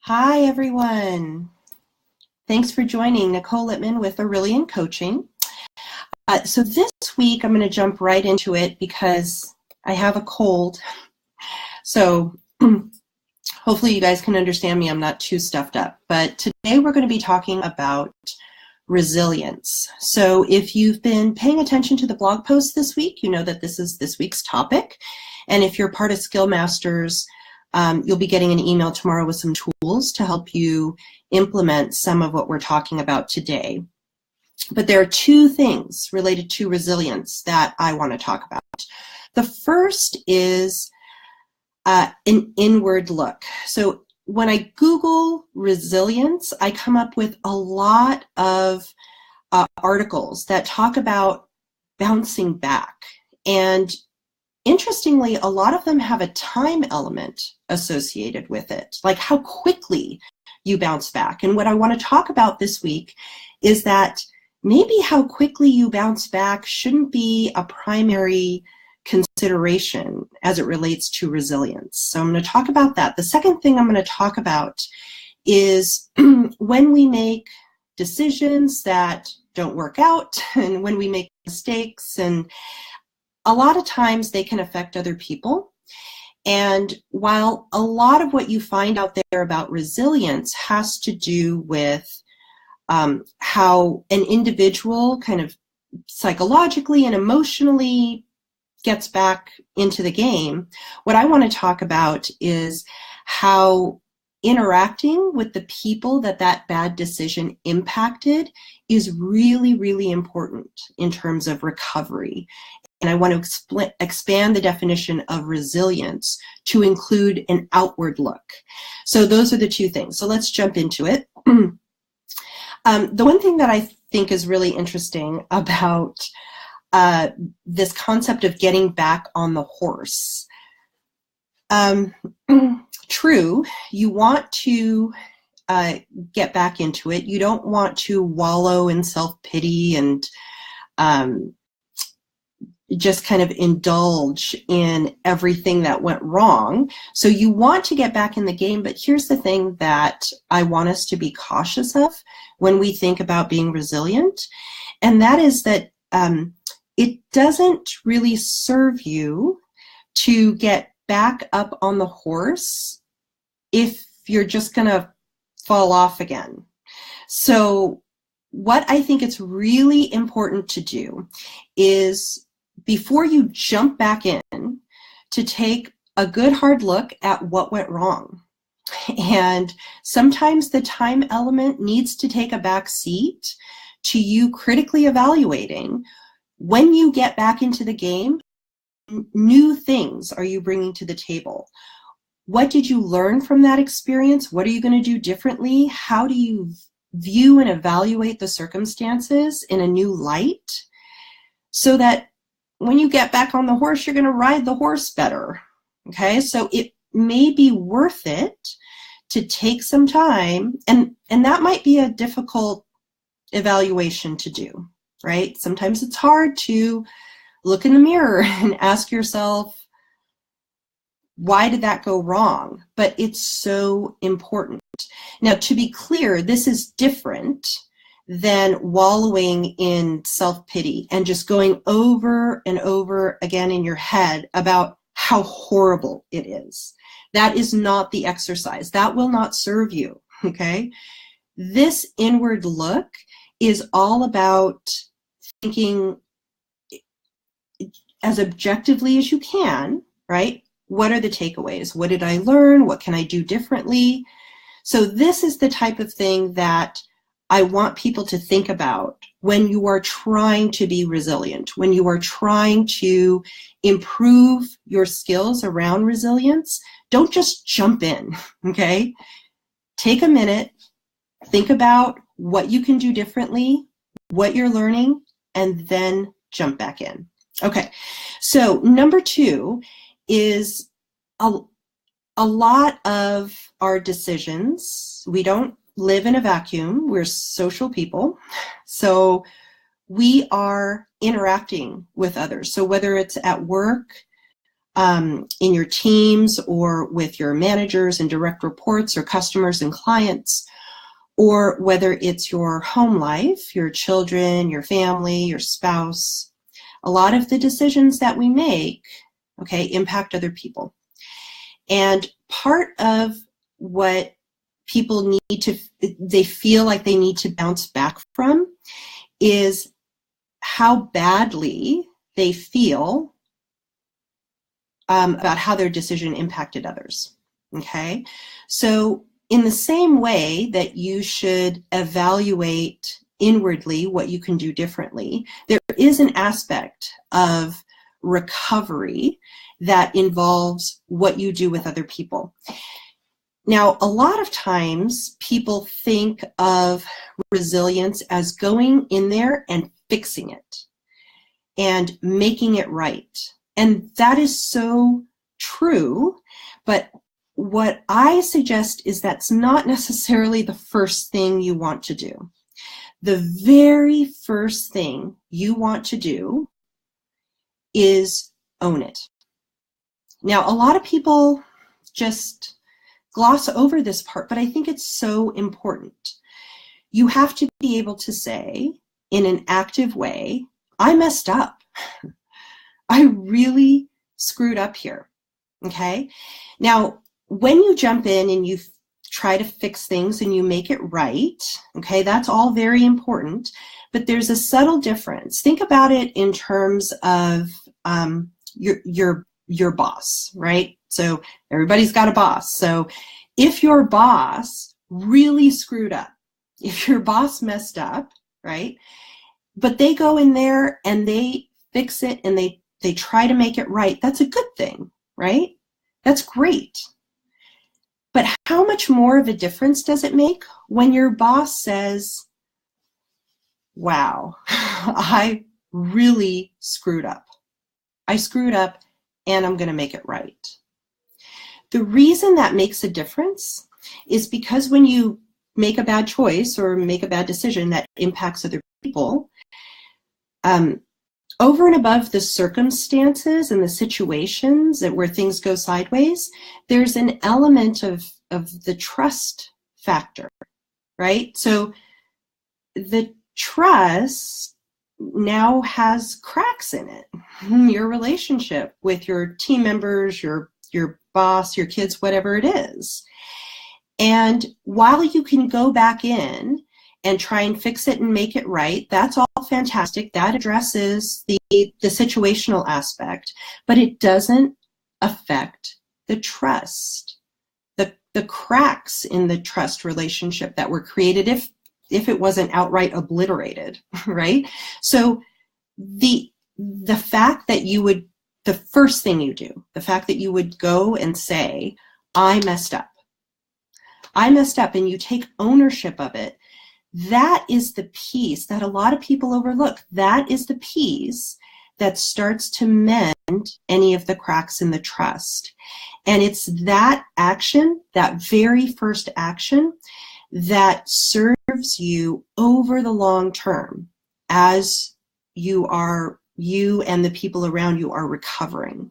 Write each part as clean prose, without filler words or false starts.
Hi, everyone. Thanks for joining Nicole Littman with Aurelian Coaching. So this week, I'm going to jump right into it because I have a cold. So hopefully you guys can understand me. I'm not too stuffed up. But today we're going to be talking about resilience. So if you've been paying attention to the blog post this week, you know that this is this week's topic. And if you're part of Skill Masters, you'll be getting an email tomorrow with some tools to help you implement some of what we're talking about today. But there are two things related to resilience that I want to talk about. The first is an inward look. So when I Google resilience, I come up with a lot of articles that talk about bouncing back. And interestingly, a lot of them have a time element associated with it, like how quickly you bounce back. And what I want to talk about this week is that maybe how quickly you bounce back shouldn't be a primary consideration as it relates to resilience. So I'm going to talk about that. The second thing I'm going to talk about is when we make decisions that don't work out and when we make mistakes, and a lot of times they can affect other people. And while a lot of what you find out there about resilience has to do with how an individual kind of psychologically and emotionally gets back into the game, what I want to talk about is how interacting with the people that bad decision impacted is really, really important in terms of recovery. And I want to expand the definition of resilience to include an outward look. So those are the two things. So let's jump into it. The one thing that I think is really interesting about this concept of getting back on the horse. True, you want to get back into it. You don't want to wallow in self-pity and just kind of indulge in everything that went wrong. So you want to get back in the game, but here's the thing that I want us to be cautious of when we think about being resilient, and that is that it doesn't really serve you to get back up on the horse if you're just going to fall off again. So what I think it's really important to do is, before you jump back in, to take a good hard look at what went wrong. And sometimes the time element needs to take a back seat to you critically evaluating, when you get back into the game, new things are you bringing to the table? What did you learn from that experience? What are you going to do differently? How do you view and evaluate the circumstances in a new light, so that when you get back on the horse, you're going to ride the horse better? Okay, so it may be worth it to take some time, and that might be a difficult evaluation to do, right? Sometimes it's hard to look in the mirror and ask yourself, why did that go wrong? But it's so important. Now, to be clear, this is different than wallowing in self-pity and just going over and over again in your head about how horrible it is. That is not the exercise. That will not serve you, okay? This inward look is all about thinking as objectively as you can, right? What are the takeaways? What did I learn? What can I do differently? So this is the type of thing that I want people to think about when you are trying to be resilient, when you are trying to improve your skills around resilience. Don't just jump in, okay? Take a minute, think about what you can do differently, what you're learning, and then jump back in. Okay, so number two is a lot of our decisions, we don't live in a vacuum. We're social people. So we are interacting with others. So whether it's at work, in your teams or with your managers and direct reports or customers and clients, or whether it's your home life, your children, your family, your spouse. A lot of the decisions that we make, okay, impact other people. And part of what people they feel like they need to bounce back from is how badly they feel about how their decision impacted others, okay? So in the same way that you should evaluate inwardly what you can do differently, there is an aspect of recovery that involves what you do with other people. Now, a lot of times people think of resilience as going in there and fixing it and making it right. And that is so true, but what I suggest is that's not necessarily the first thing you want to do. The very first thing you want to do is own it. Now, a lot of people just gloss over this part, but I think it's so important. You have to be able to say in an active way, I messed up. I really screwed up here, okay? Now, when you jump in and you try to fix things and you make it right, okay, that's all very important, but there's a subtle difference. Think about it in terms of your boss, right? So everybody's got a boss. So if your boss really screwed up, if your boss messed up, right, but they go in there and they fix it and they try to make it right, that's a good thing, right? That's great. But how much more of a difference does it make when your boss says, wow, I really screwed up. I screwed up and I'm going to make it right. The reason that makes a difference is because when you make a bad choice or make a bad decision that impacts other people, over and above the circumstances and the situations where things go sideways, there's an element of the trust factor, right? So the trust now has cracks in it. Your relationship with your team members, your boss, your kids, whatever it is. And while you can go back in and try and fix it and make it right, that's all fantastic. That addresses the situational aspect, but it doesn't affect the trust, the cracks in the trust relationship that were created if it wasn't outright obliterated, right? So the fact that the first thing you do, the fact that you would go and say, I messed up, and you take ownership of it, that is the piece that a lot of people overlook. That is the piece that starts to mend any of the cracks in the trust. And it's that action, that very first action, that serves you over the long term as you and the people around you are recovering.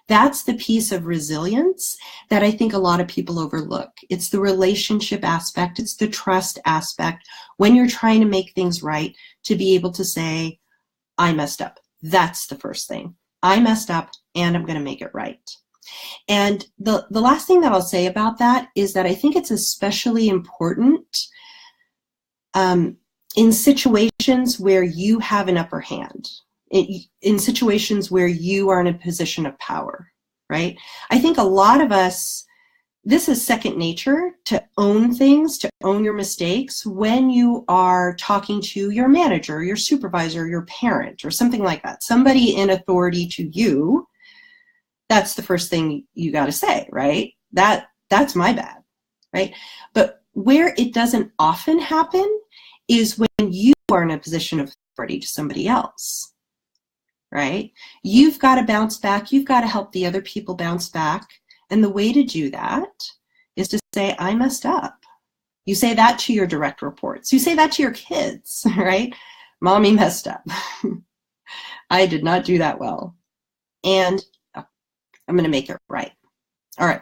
That's the piece of resilience that I think a lot of people overlook. It's the relationship aspect, it's the trust aspect when you're trying to make things right, to be able to say, I messed up. That's the first thing. I messed up and I'm going to make it right. And the last thing that I'll say about that is that I think it's especially important in situations where you have an upper hand, in situations where you are in a position of power, right? I think a lot of us, this is second nature to own things, to own your mistakes when you are talking to your manager, your supervisor, your parent, or something like that. Somebody in authority to you, that's the first thing you got to say, right? That's my bad, right? But where it doesn't often happen is when you are in a position of authority to somebody else, right? You've got to bounce back. You've got to help the other people bounce back. And the way to do that is to say, I messed up. You say that to your direct reports. You say that to your kids, right? Mommy messed up. I did not do that well. And I'm going to make it right. All right.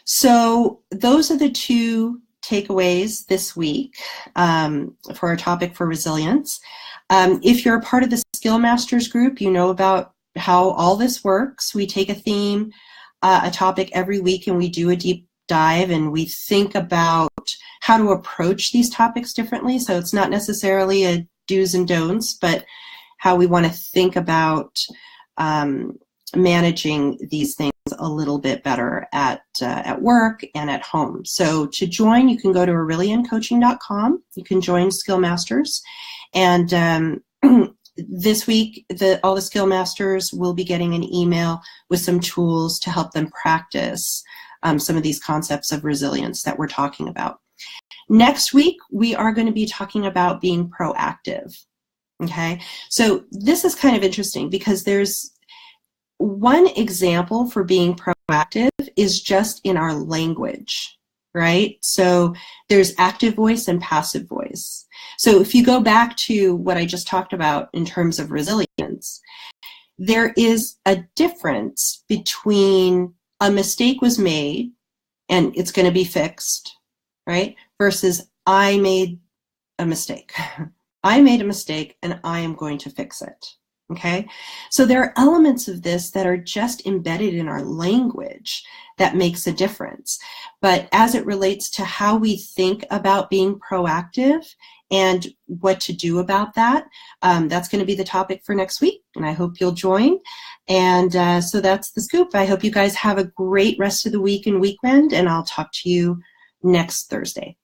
So those are the two takeaways this week for our topic for resilience. If you're a part of the Skill Masters group, you know about how all this works. We take a theme, a topic every week, and we do a deep dive, and we think about how to approach these topics differently. So it's not necessarily a do's and don'ts, but how we want to think about managing these things a little bit better at work and at home. So to join, you can go to aureliancoaching.com. You can join Skill Masters. And this week, all the Skill Masters will be getting an email with some tools to help them practice some of these concepts of resilience that we're talking about. Next week, we are going to be talking about being proactive. Okay, so this is kind of interesting because there's one example for being proactive is just in our language, right? So there's active voice and passive voice. So if you go back to what I just talked about in terms of resilience, there is a difference between a mistake was made and it's going to be fixed, right? Versus I made a mistake. I made a mistake and I am going to fix it. Okay, so there are elements of this that are just embedded in our language that makes a difference. But as it relates to how we think about being proactive and what to do about that, that's going to be the topic for next week, and I hope you'll join. And so that's the scoop. I hope you guys have a great rest of the week and weekend, and I'll talk to you next Thursday.